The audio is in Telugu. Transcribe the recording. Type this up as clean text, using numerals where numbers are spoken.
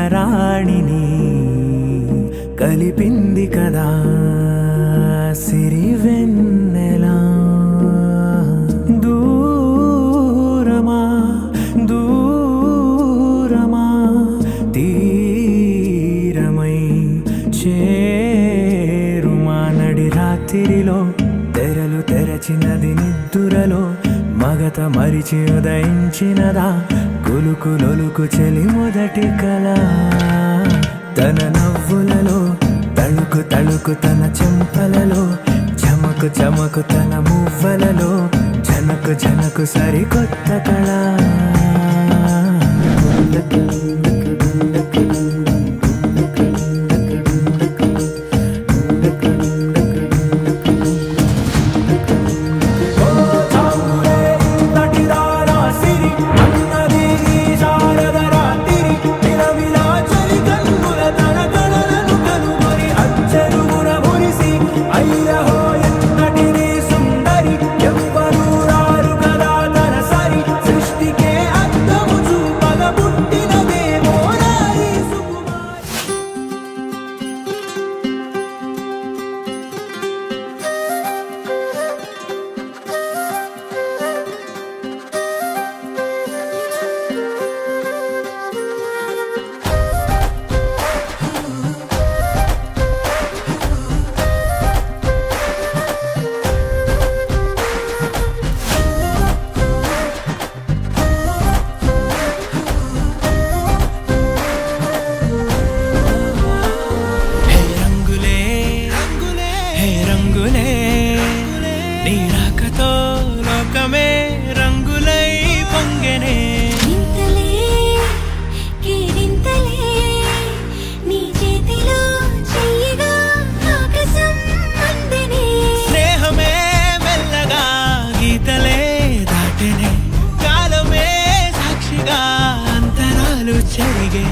ప్రియరాణిని కలిపింది కదా సిరివెన్నెలా దూరమా దూరమా తీరమై చేరుమా నడి రాత్రిలో తెరలు తెరచినది నిద్దురలో మగత మరిచి ఉదయించినదా కులుకు లొలుకు చెలి మొదటి కళ తన నవ్వులలో తళుకు తళుకు తన చెంపలలో చమకు చమకు తన మువ్వలలో జనకు జనకు సరికొత్త కళ అంతరాలు చెరిగే